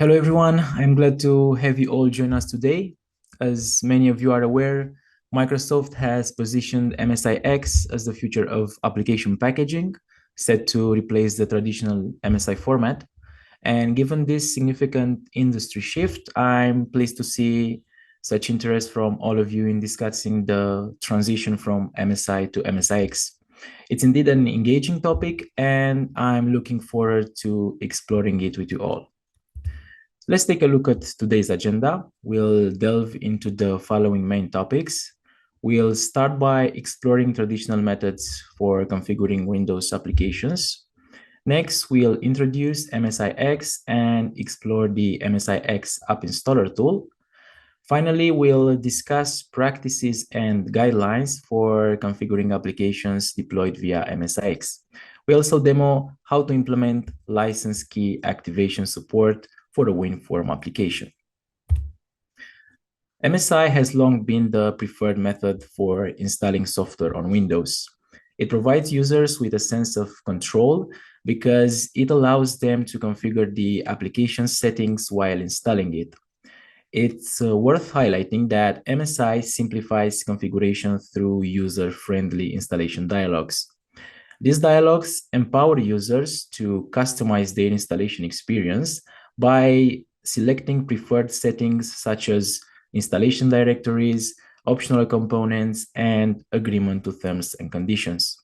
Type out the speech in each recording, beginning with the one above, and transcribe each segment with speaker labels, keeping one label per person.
Speaker 1: Hello, everyone. I'm glad to have you all join us today. As many of you are aware, Microsoft has positioned MSIX as the future of application packaging, set to replace the traditional MSI format. And given this significant industry shift, I'm pleased to see such interest from all of you in discussing the transition from MSI to MSIX. It's indeed an engaging topic, and I'm looking forward to exploring it with you all. Let's take a look at today's agenda. We'll delve into the following main topics. We'll start by exploring traditional methods for configuring Windows applications. Next, we'll introduce MSIX and explore the MSIX App Installer tool. Finally, we'll discuss practices and guidelines for configuring applications deployed via MSIX. We also demo how to implement license key activation support for a WinForm application. MSI has long been the preferred method for installing software on Windows. It provides users with a sense of control because it allows them to configure the application settings while installing it. It's worth highlighting that MSI simplifies configuration through user-friendly installation dialogues. These dialogues empower users to customize their installation experience by selecting preferred settings such as installation directories, optional components, and agreement to terms and conditions.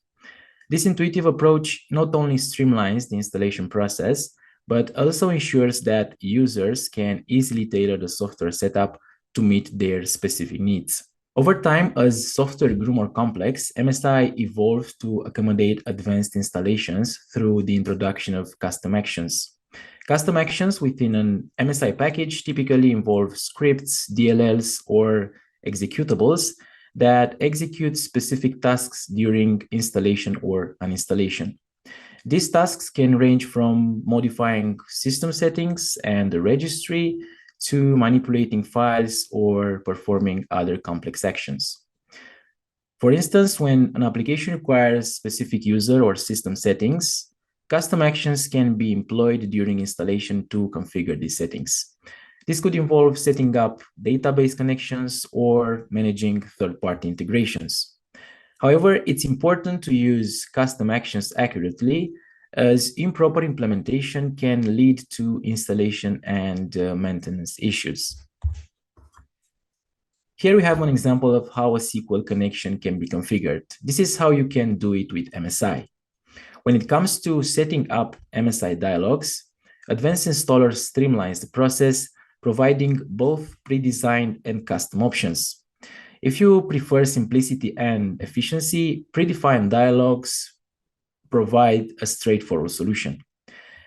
Speaker 1: This intuitive approach not only streamlines the installation process, but also ensures that users can easily tailor the software setup to meet their specific needs. Over time, as software grew more complex, MSI evolved to accommodate advanced installations through the introduction of custom actions. Custom actions within an MSI package typically involve scripts, DLLs, or executables that execute specific tasks during installation or uninstallation. These tasks can range from modifying system settings and the registry to manipulating files or performing other complex actions. For instance, when an application requires specific user or system settings, custom actions can be employed during installation to configure these settings. This could involve setting up database connections or managing third-party integrations. However, it's important to use custom actions accurately, as improper implementation can lead to installation and maintenance issues. Here we have an example of how a SQL connection can be configured. This is how you can do it with MSI. When it comes to setting up MSI dialogues, Advanced Installer streamlines the process, providing both pre-designed and custom options. If you prefer simplicity and efficiency, predefined dialogues provide a straightforward solution.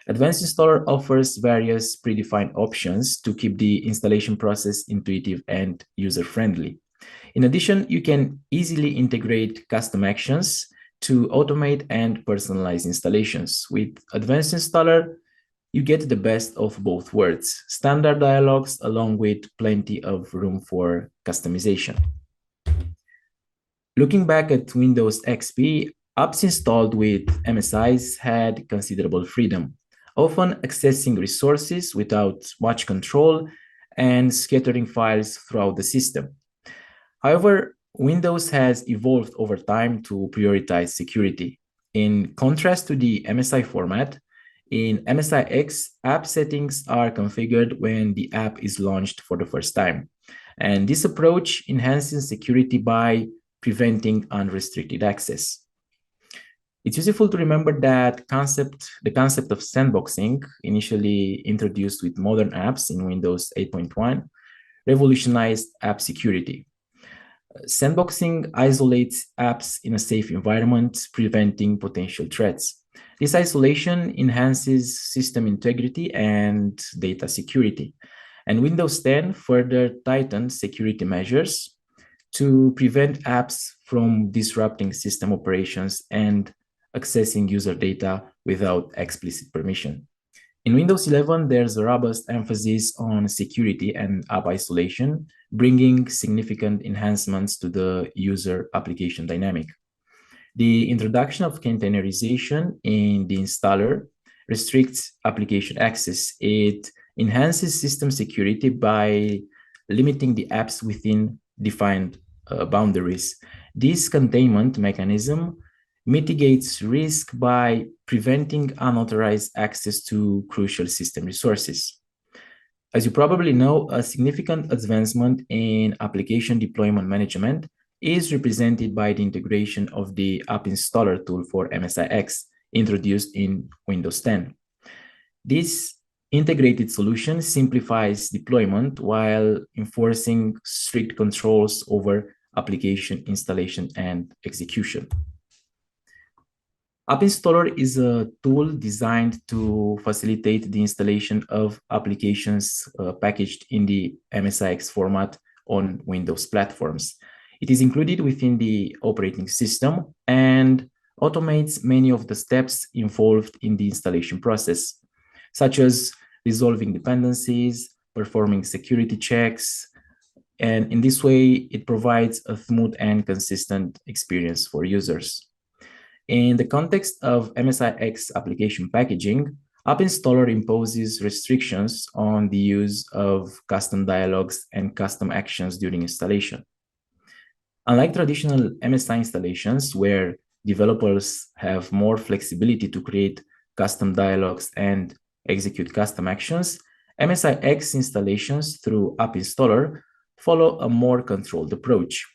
Speaker 1: Advanced Installer offers various predefined options to keep the installation process intuitive and user-friendly. In addition, you can easily integrate custom actions to automate and personalize installations. With Advanced Installer, you get the best of both worlds, standard dialogues along with plenty of room for customization. Looking back at Windows XP, apps installed with MSIs had considerable freedom, often accessing resources without much control and scattering files throughout the system. However, Windows has evolved over time to prioritize security. In contrast to the MSI format, in MSIX, app settings are configured when the app is launched for the first time. And this approach enhances security by preventing unrestricted access. It's useful to remember that the concept of sandboxing, initially introduced with modern apps in Windows 8.1, revolutionized app security. Sandboxing isolates apps in a safe environment, preventing potential threats. This isolation enhances system integrity and data security. And Windows 10 further tightened security measures to prevent apps from disrupting system operations and accessing user data without explicit permission. In Windows 11, there's a robust emphasis on security and app isolation, bringing significant enhancements to the user application dynamic. The introduction of containerization in the installer restricts application access. It enhances system security by limiting the apps within defined boundaries. This containment mechanism mitigates risk by preventing unauthorized access to crucial system resources. As you probably know, a significant advancement in application deployment management is represented by the integration of the App Installer tool for MSIX introduced in Windows 10. This integrated solution simplifies deployment while enforcing strict controls over application installation and execution. App Installer is a tool designed to facilitate the installation of applications packaged in the MSIX format on Windows platforms. It is included within the operating system and automates many of the steps involved in the installation process, such as resolving dependencies, performing security checks, and in this way, it provides a smooth and consistent experience for users. In the context of MSIX application packaging, App Installer imposes restrictions on the use of custom dialogues and custom actions during installation. Unlike traditional MSI installations, where developers have more flexibility to create custom dialogues and execute custom actions, MSIX installations through App Installer follow a more controlled approach.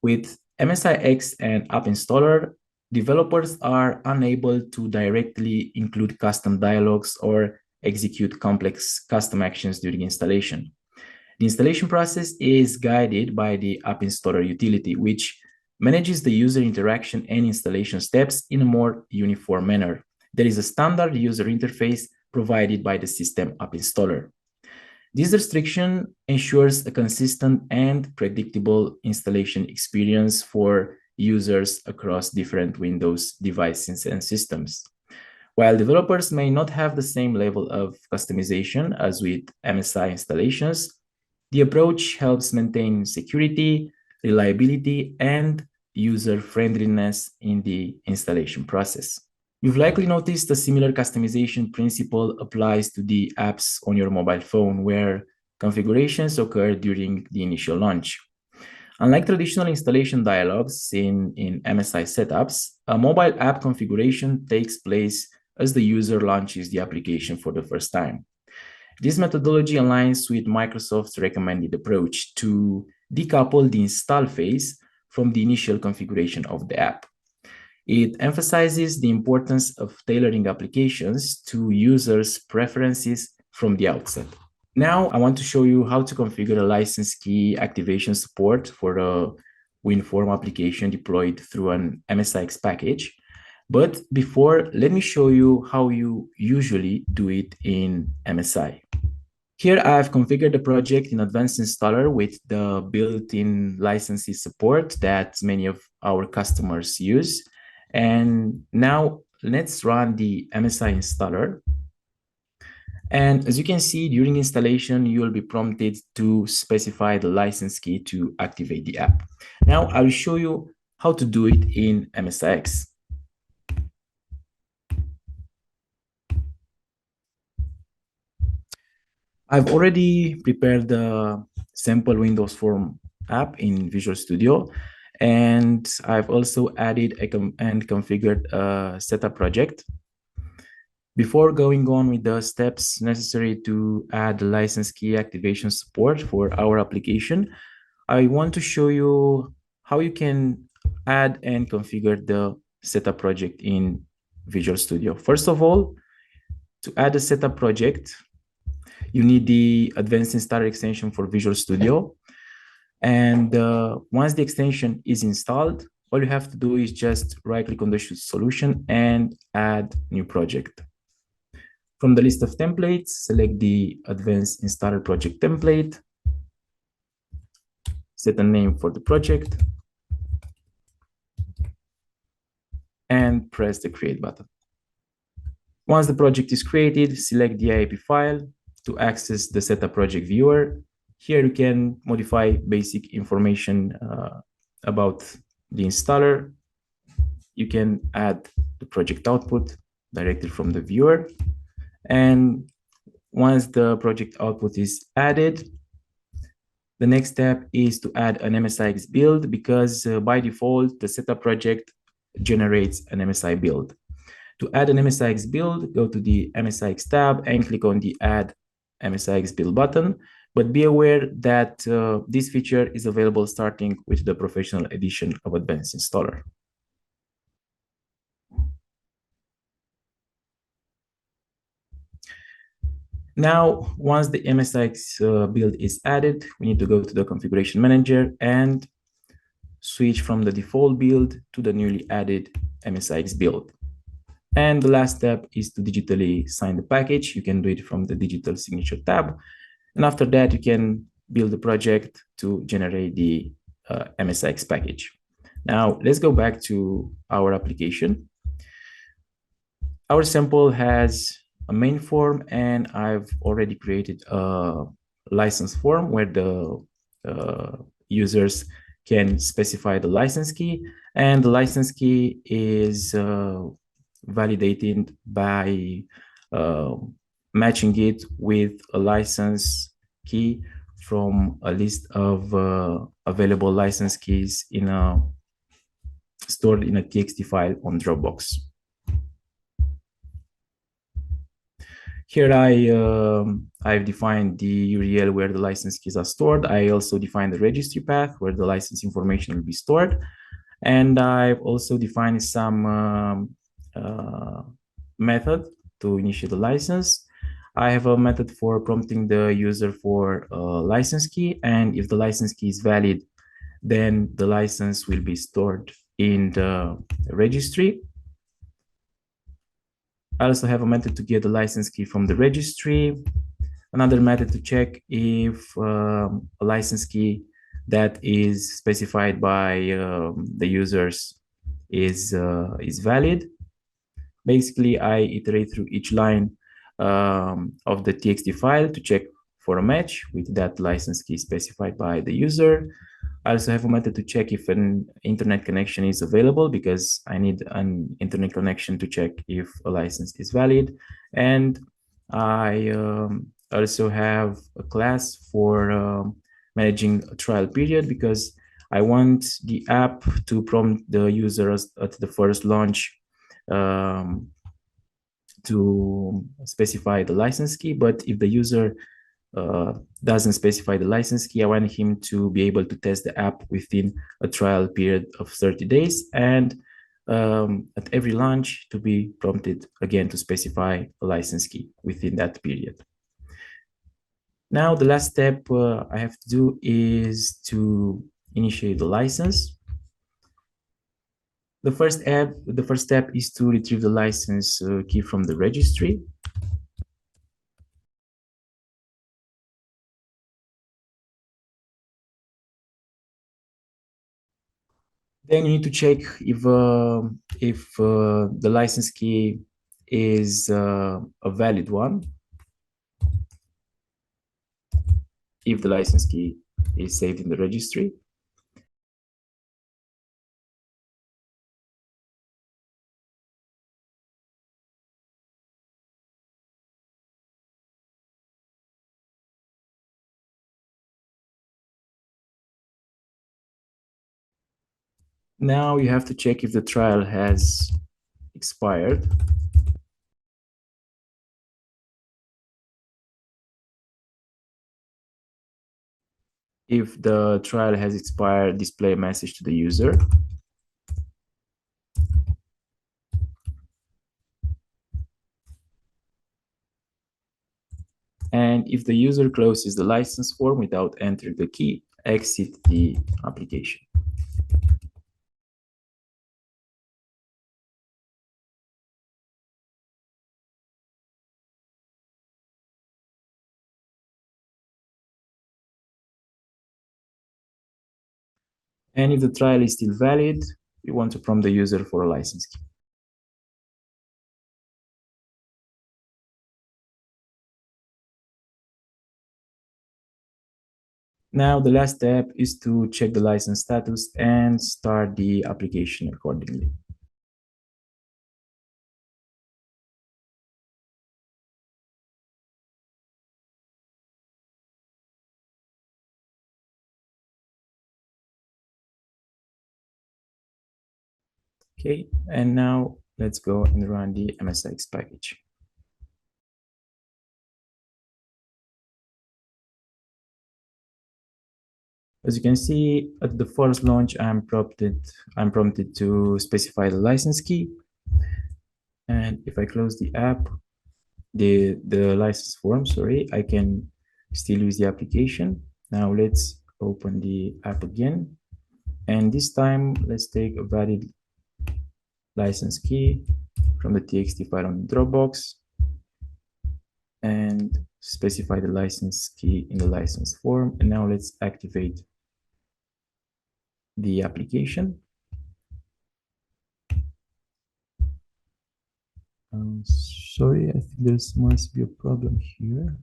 Speaker 1: With MSIX and App Installer, developers are unable to directly include custom dialogues or execute complex custom actions during installation. The installation process is guided by the App Installer utility, which manages the user interaction and installation steps in a more uniform manner. There is a standard user interface provided by the system App Installer. This restriction ensures a consistent and predictable installation experience for users across different Windows devices and systems. While developers may not have the same level of customization as with MSI installations, the approach helps maintain security, reliability, and user-friendliness in the installation process. You've likely noticed a similar customization principle applies to the apps on your mobile phone, where configurations occur during the initial launch. Unlike traditional installation dialogues in MSI setups, a mobile app configuration takes place as the user launches the application for the first time. This methodology aligns with Microsoft's recommended approach to decouple the install phase from the initial configuration of the app. It emphasizes the importance of tailoring applications to users' preferences from the outset. Now, I want to show you how to configure a license key activation support for a WinForm application deployed through an MSIX package. But before, let me show you how you usually do it in MSI. Here, I've configured the project in Advanced Installer with the built-in licenses support that many of our customers use. And now let's run the MSI installer. And as you can see, during installation, you will be prompted to specify the license key to activate the app. Now, I will show you how to do it in MSIX. I've already prepared the sample Windows Form app in Visual Studio, and I've also added and configured a setup project. Before going on with the steps necessary to add the license key activation support for our application, I want to show you how you can add and configure the setup project in Visual Studio. First of all, to add a setup project, you need the Advanced Installer extension for Visual Studio. And once the extension is installed, all you have to do is just right-click on the solution and add new project. From the list of templates, select the Advanced Installer project template, set a name for the project, and press the Create button. Once the project is created, select the IAP file to access the setup project viewer. Here you can modify basic information about the installer. You can add the project output directly from the viewer. And once the project output is added, the next step is to add an MSIX build because by default, the setup project generates an MSI build. To add an MSIX build, go to the MSIX tab and click on the Add MSIX Build button. But be aware that this feature is available starting with the Professional Edition of Advanced Installer. Now, once the MSIX build is added, we need to go to the Configuration Manager and switch from the default build to the newly added MSIX build. And the last step is to digitally sign the package. You can do it from the Digital Signature tab. And after that, you can build the project to generate the MSIX package. Now, let's go back to our application. Our sample has a main form, and I've already created a license form where the users can specify the license key, and the license key is validated by matching it with a license key from a list of available license keys stored in a TXT file on Dropbox. Here I've defined the URL where the license keys are stored. I also defined the registry path where the license information will be stored. And I've also defined some method to initiate the license. I have a method for prompting the user for a license key. And if the license key is valid, then the license will be stored in the registry. I also have a method to get the license key from the registry. Another method to check if a license key that is specified by the users is valid. Basically, I iterate through each line of the TXT file to check for a match with that license key specified by the user. I also have a method to check if an internet connection is available because I need an internet connection to check if a license is valid. And I also have a class for managing a trial period because I want the app to prompt the users at the first launch to specify the license key. But if the user doesn't specify the license key, I want him to be able to test the app within a trial period of 30 days. And at every launch to be prompted again to specify a license key within that period. Now, the last step I have to do is to initiate the license. The first step is to retrieve the license key from the registry. Then you need to check if the license key is a valid one. If the license key is saved in the registry. Now you have to check if the trial has expired. If the trial has expired, display a message to the user. And if the user closes the license form without entering the key, exit the application. And if the trial is still valid, we want to prompt the user for a license key. Now, the last step is to check the license status and start the application accordingly. Okay, and now let's go and run the MSIX package. As you can see, at the first launch, I'm prompted to specify the license key. And if I close the app, the license form, sorry, I can still use the application. Now let's open the app again. And this time, let's take a valid license key from the txt file on Dropbox and specify the license key in the license form. And now let's activate the application. Sorry, I think there must be a problem here.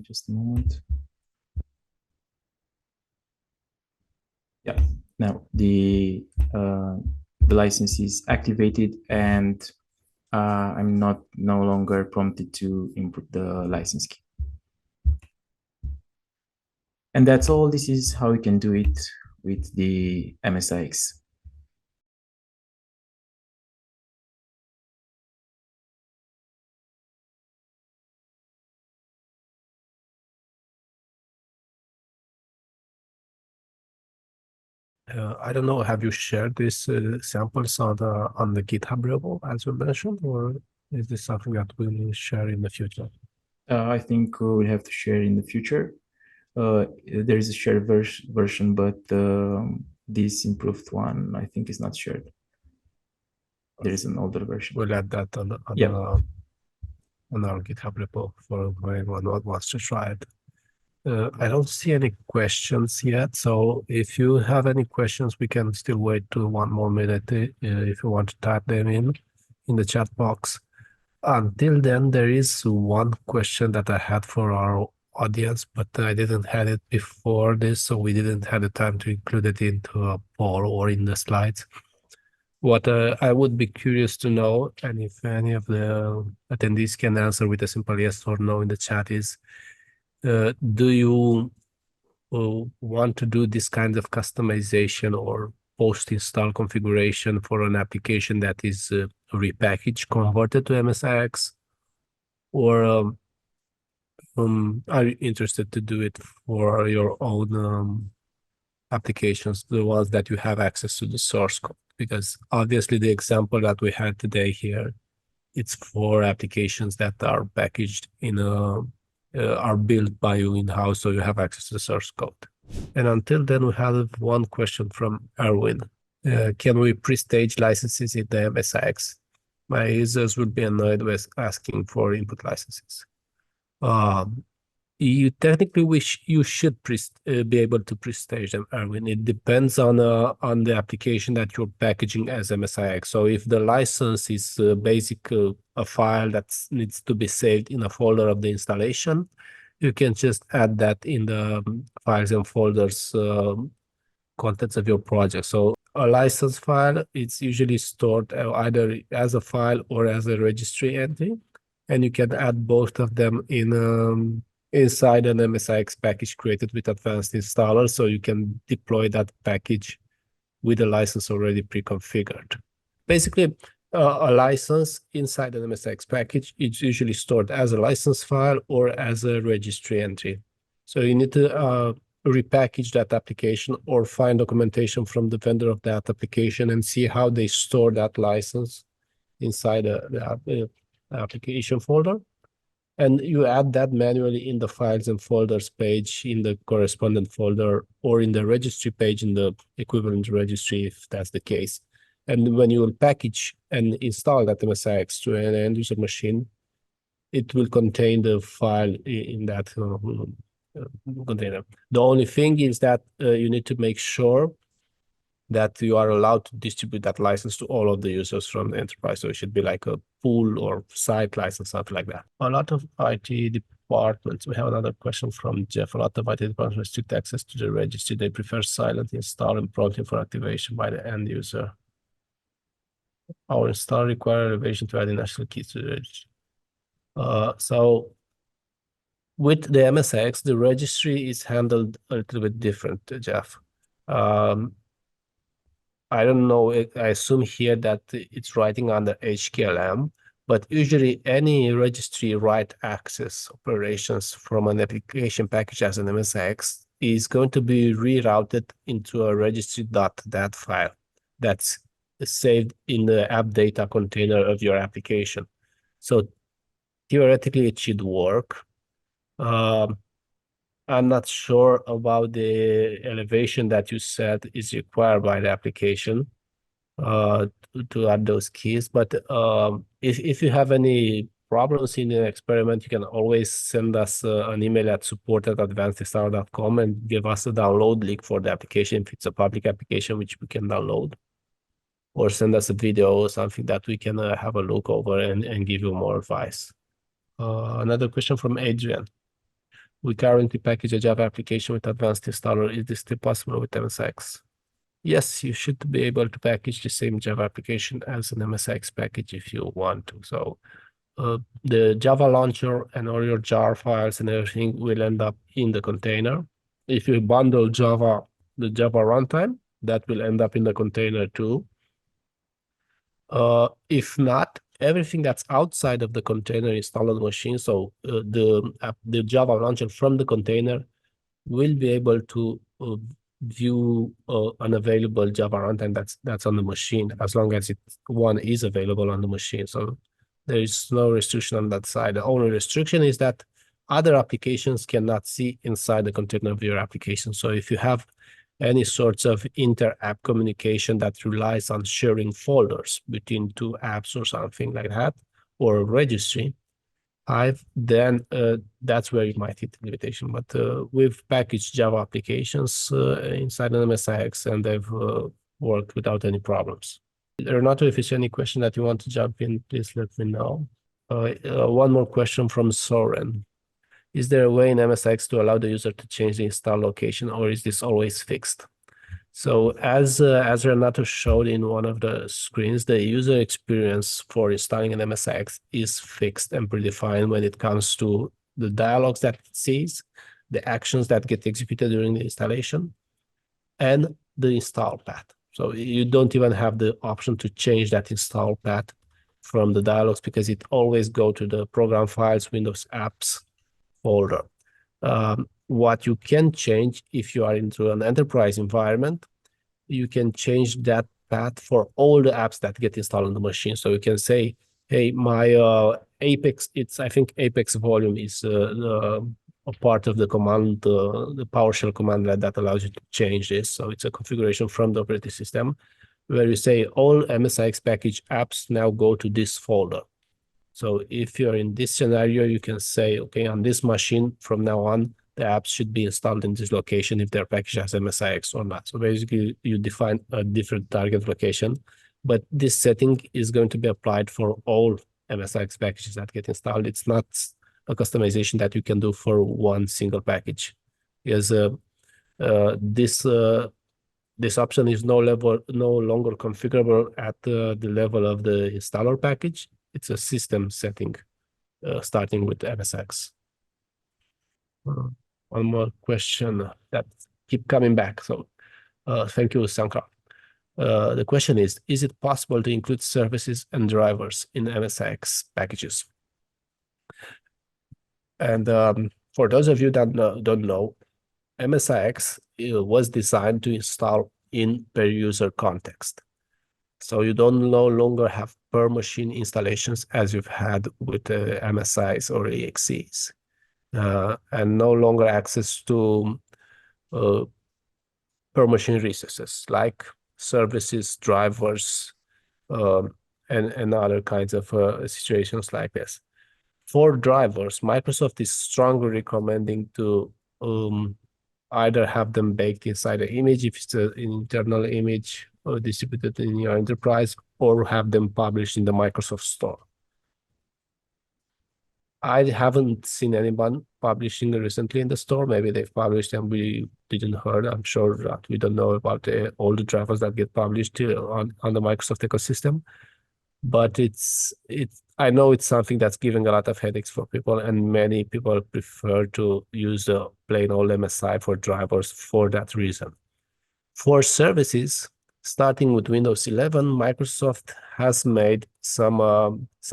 Speaker 1: Just a moment. Yeah, now the license is activated and I'm no longer prompted to input the license key. And that's all. This is how you can do it with the MSIX.
Speaker 2: I don't know, have you shared these samples on the GitHub repo as you mentioned, or is this something that we'll share in the future?
Speaker 1: I think we'll have to share in the future. There is a shared version, but this improved one, I think, is not shared. There is an older version.
Speaker 2: We'll add that on our GitHub repo for anyone who wants to try it. I don't see any questions yet, so if you have any questions, we can still wait to 1 more minute if you want to type them in the chat box. Until then, there is one question that I had for our audience, but I didn't have it before this, so we didn't have the time to include it into a poll or in the slides. What I would be curious to know, and if any of the attendees can answer with a simple yes or no in the chat, is do you want to do this kind of customization or post-install configuration for an application that is repackaged, converted to MSIX? Or are you interested to do it for your own applications, the ones that you have access to the source code? Because obviously the example that we had today here, it's for applications that are packaged in are built by you in-house, so you have access to the source code. And until then, we have one question from Erwin. Can we pre-stage licenses in the MSIX? My users will be annoyed with asking for input licenses. You technically you should be able to pre-stage them, Erwin. It depends on the application that you're packaging as MSIX. So if the license is a file that needs to be saved in a folder of the installation, you can just add that in the files and folders contents of your project. So a license file, it's usually stored either as a file or as a registry entry, and you can add both of them in inside an MSIX package created with Advanced Installer, so you can deploy that package with a license already pre-configured. Basically, a license inside an MSIX package is usually stored as a license file or as a registry entry. So you need to repackage that application or find documentation from the vendor of that application and see how they store that license inside the application folder. And you add that manually in the files and folders page in the correspondent folder or in the registry page in the equivalent registry, if that's the case. And when you will package and install that MSIX to an end user machine, it will contain the file in that container. The only thing is that you need to make sure that you are allowed to distribute that license to all of the users from the enterprise. So it should be like a pool or site license, something like that. A lot of IT departments, we have another question from Jeff. A lot of IT departments restrict access to the registry. They prefer silent install and prompting for activation by the end user. Our install require elevation to add the national keys to the registry. So with the MSIX, the registry is handled a little bit different, Jeff. I don't know. I assume here that it's writing under HKLM, but usually any registry write access operations from an application package as an MSIX is going to be rerouted into a registry.dat file that's saved in the app data container of your application. So theoretically, it should work. I'm not sure about the elevation that you said is required by the application to add those keys. But if you have any problems in the experiment, you can always send us an email at support@advancedexternal.com and give us a download link for the application if it's a public application, which we can download, or send us a video or something that we can have a look over and give you more advice. Another question from Adrian. We currently package a Java application with advanced installer. Is this still possible with MSIX? Yes, you should be able to package the same Java application as an MSIX package if you want to. So the Java launcher and all your jar files and everything will end up in the container. If you bundle Java, the Java runtime, that will end up in the container too. If not, everything that's outside of the container installed on the machine, so the Java launcher from the container will be able to view an available Java runtime that's on the machine, as long as one is available on the machine. So there is no restriction on that side. The only restriction is that other applications cannot see inside the container of your application. So if you have any sorts of inter-app communication that relies on sharing folders between two apps or something like that, or a registry, then that's where you might hit the limitation. But we've packaged Java applications inside an MSIX, and they've worked without any problems. Renato, if there's any question that you want to jump in, please let me know. One more question from Soren. Is there a way in MSIX to allow the user to change the install location, or is this always fixed? So as Renato showed in one of the screens, the user experience for installing an MSIX is fixed and predefined when it comes to the dialogues that it sees, the actions that get executed during the installation, and the install path. So you don't even have the option to change that install path from the dialogues, because it always go to the program files, Windows apps folder. What you can change if you are into an enterprise environment, you can change that path for all the apps that get installed on the machine. So you can say, hey, my Apex, I think Apex volume is a part of the command, the PowerShell command that allows you to change this. So it's a configuration from the operating system where you say all MSIX package apps now go to this folder. So if you're in this scenario, you can say, okay, on this machine from now on, the apps should be installed in this location if they're packaged as MSIX or not. So basically, you define a different target location, but this setting is going to be applied for all MSIX packages that get installed. It's not a customization that you can do for one single package, because this option is no longer configurable at the level of the installer package. It's a system setting starting with MSX. One more question that keep coming back. So thank you, Sankar. The question is it possible to include services and drivers in MSX packages? And for those of you that don't know, MSIX was designed to install in per user context. So you don't no longer have per machine installations as you've had with MSIs or EXEs, and no longer access to per machine resources like services, drivers, and other kinds of situations like this. For drivers, Microsoft is strongly recommending to either have them baked inside the image if it's an internal image or distributed in your enterprise, or have them published in the Microsoft Store. I haven't seen anyone publishing recently in the store. Maybe they've published and we didn't heard. I'm sure that we don't know about all the drivers that get published on the Microsoft ecosystem. But I know it's something that's giving a lot of headaches for people, and many people prefer to use the plain old MSI for drivers for that reason. For services, starting with Windows 11, Microsoft has made some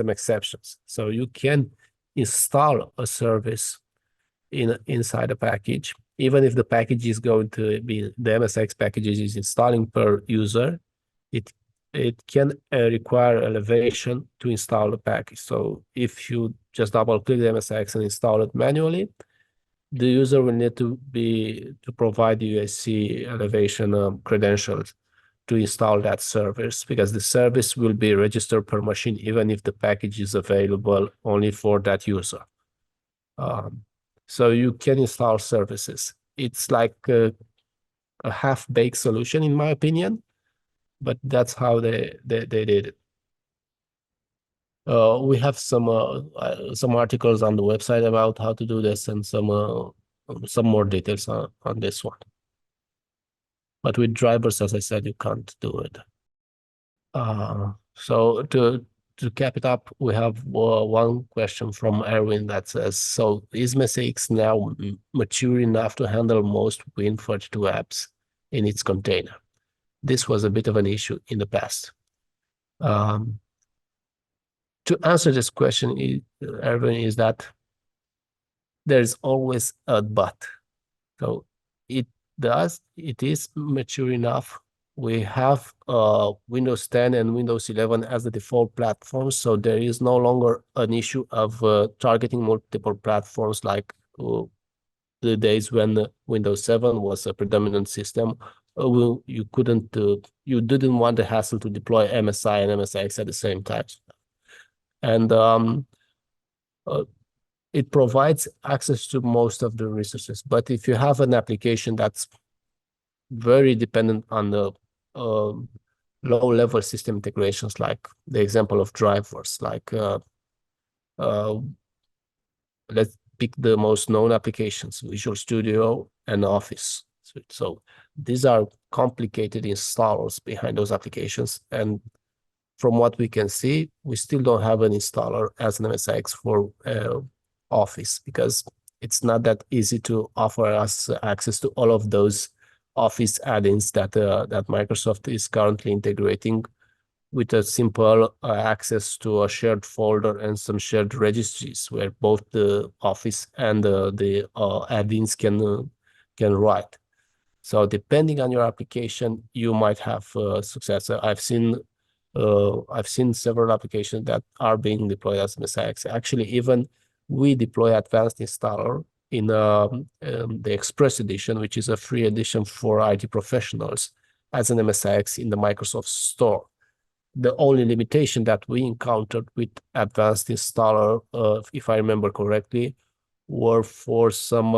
Speaker 2: exceptions. So you can install a service inside a package, even if the package is going to be the MSX packages is installing per user, it can require elevation to install the package. So if you just double click the MSX and install it manually, the user will need to provide the USC elevation credentials to install that service, because the service will be registered per machine, even if the package is available only for that user. So you can install services. It's like a half-baked solution, in my opinion, but that's how they did it. We have some articles on the website about how to do this, and some more details on this one. But with drivers, as I said, you can't do it. So to cap it up, we have one question from Erwin that says, so is MSIX now mature enough to handle most Win32 apps in its container? This was a bit of an issue in the past. To answer this question, Erwin, is that there's always a but. So it is mature enough. We have Windows 10 and Windows 11 as the default platforms, so there is no longer an issue of targeting multiple platforms like the days when Windows 7 was a predominant system. You didn't want the hassle to deploy MSI and MSIX at the same time. And it provides access to most of the resources. But if you have an application that's very dependent on the low-level system integrations, like the example of drivers, like let's pick the most known applications, Visual Studio and Office. So these are complicated installers behind those applications. And from what we can see, we still don't have an installer as an MSIX for Office, because it's not that easy to offer us access to all of those Office add-ins that Microsoft is currently integrating with a simple access to a shared folder and some shared registries where both the Office and the add-ins can write. So depending on your application, you might have success. I've seen several applications that are being deployed as MSIX. Actually, even we deploy Advanced Installer in the Express edition, which is a free edition for IT professionals, as an MSIX in the Microsoft Store. The only limitation that we encountered with Advanced Installer, if I remember correctly, were for some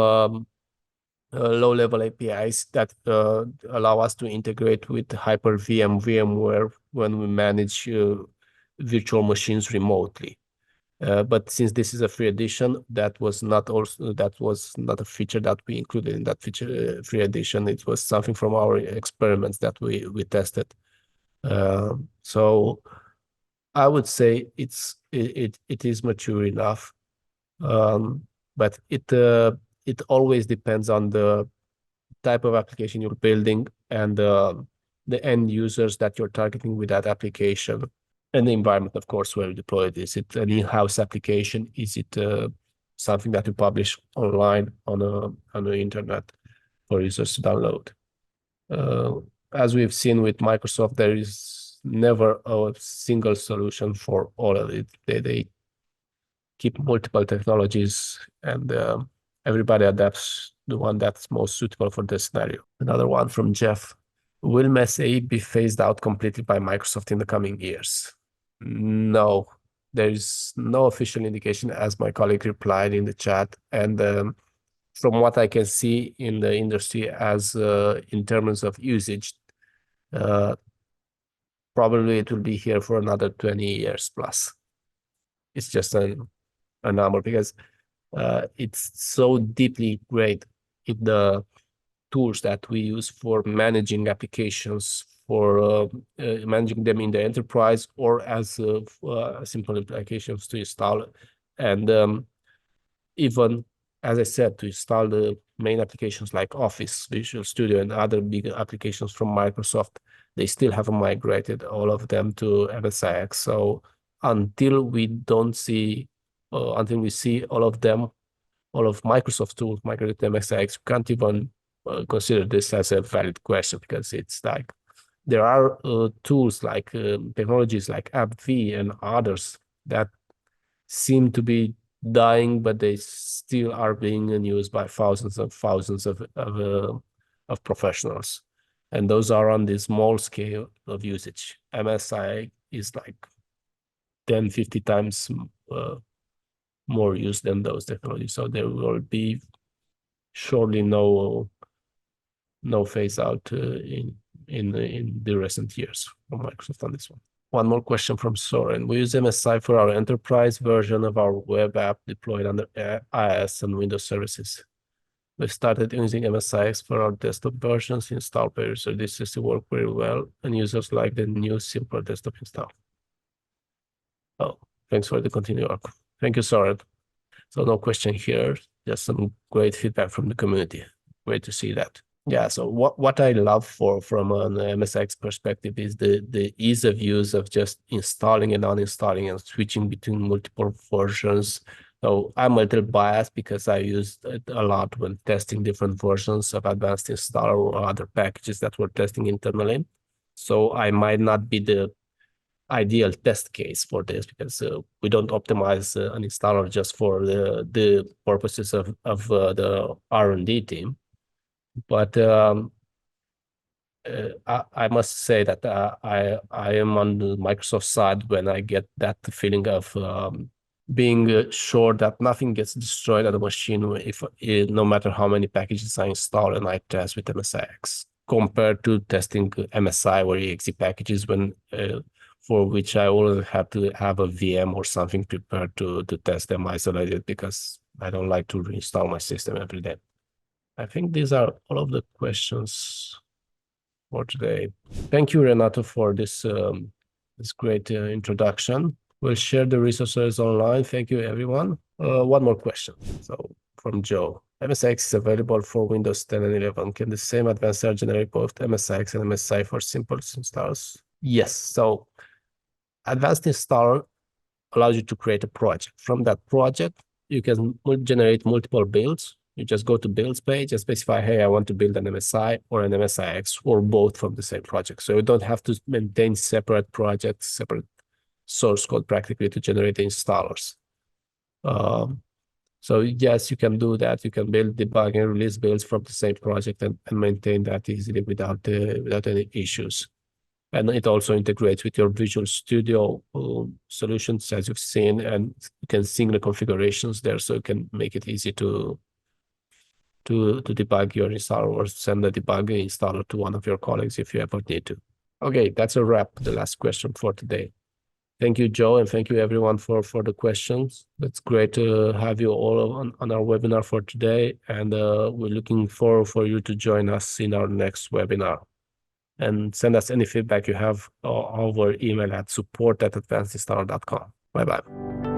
Speaker 2: low-level APIs that allow us to integrate with Hyper-V and VMware when we manage virtual machines remotely. But since this is a free edition, that was not a feature that we included in that feature free edition. It was something from our experiments that we tested. So I would say it is mature enough, but it always depends on the type of application you're building and the end users that you're targeting with that application, and the environment, of course, where you deploy it. Is it an in-house application? Is it something that you publish online on the internet for users to download? As we've seen with Microsoft, there is never a single solution for all of it. They keep multiple technologies, and everybody adapts the one that's most suitable for this scenario. Another one from Jeff. Will MSA be phased out completely by Microsoft in the coming years? No, there is no official indication, as my colleague replied in the chat. And from what I can see in the industry, as in terms of usage, probably it will be here for another 20 years plus. It's just a number, because it's so deeply integrated in the tools that we use for managing applications, for managing them in the enterprise, or as simple applications to install. And even, as I said, to install the main applications like Office, Visual Studio, and other big applications from Microsoft, they still haven't migrated all of them to MSIX. So until we see all of them, all of Microsoft tools migrated to MSIX, we can't even consider this as a valid question, because it's like there are tools like technologies like AppV and others that seem to be dying, but they still are being used by thousands and thousands of professionals, and those are on the small scale of usage. MSI is like 10, 50 times more used than those technologies, so there will be surely no phase out in the recent years from Microsoft on this one. One more question from Soren. We use MSI for our enterprise version of our web app deployed under iOS and Windows services. We started using MSIX for our desktop versions installed by user. This seems to work very well, and users like the new simple desktop install. Oh, thanks for the continued work. Thank you, Soren. So no question here, just some great feedback from the community. Great to see that. Yeah, so what I love from an MSX perspective is the ease of use of just installing and uninstalling and switching between multiple versions. So I'm a little biased because I used it a lot when testing different versions of Advanced Installer or other packages that we're testing internally. So I might not be the ideal test case for this, because we don't optimize an installer just for the purposes of the R&D team. But I must say that I am on the Microsoft side when I get that feeling of being sure that nothing gets destroyed on the machine if no matter how many packages I install and I test with MSIX, compared to testing MSI or exe packages when for which I always have to have a VM or something prepared to test them isolated, because I don't like to reinstall my system every day. I think these are all of the questions for today. Thank you, Renato, for this great introduction. We'll share the resources online. Thank you, everyone. One more question. So from Joe. MSIX is available for Windows 10 and 11. Can the same advanced search generate both MSIX and MSI for simple installs? Yes. So Advanced Installer allows you to create a project. From that project, you can generate multiple builds. You just go to builds page and specify, hey, I want to build an MSI or an MSIX or both from the same project. So you don't have to maintain separate projects, separate source code practically to generate the installers. So yes, you can do that. You can build, debug, and release builds from the same project and maintain that easily without any issues. And it also integrates with your Visual Studio solutions, as you've seen, and you can sync the configurations there, so you can make it easy to debug your installer or send the debug installer to one of your colleagues if you ever need to. Okay, that's a wrap, the last question for today. Thank you, Joe, and thank you everyone for the questions. It's great to have you all on our webinar for today, and we're looking forward for you to join us in our next webinar. And send us any feedback you have over email at support@advancedinstaller.com. Bye-bye.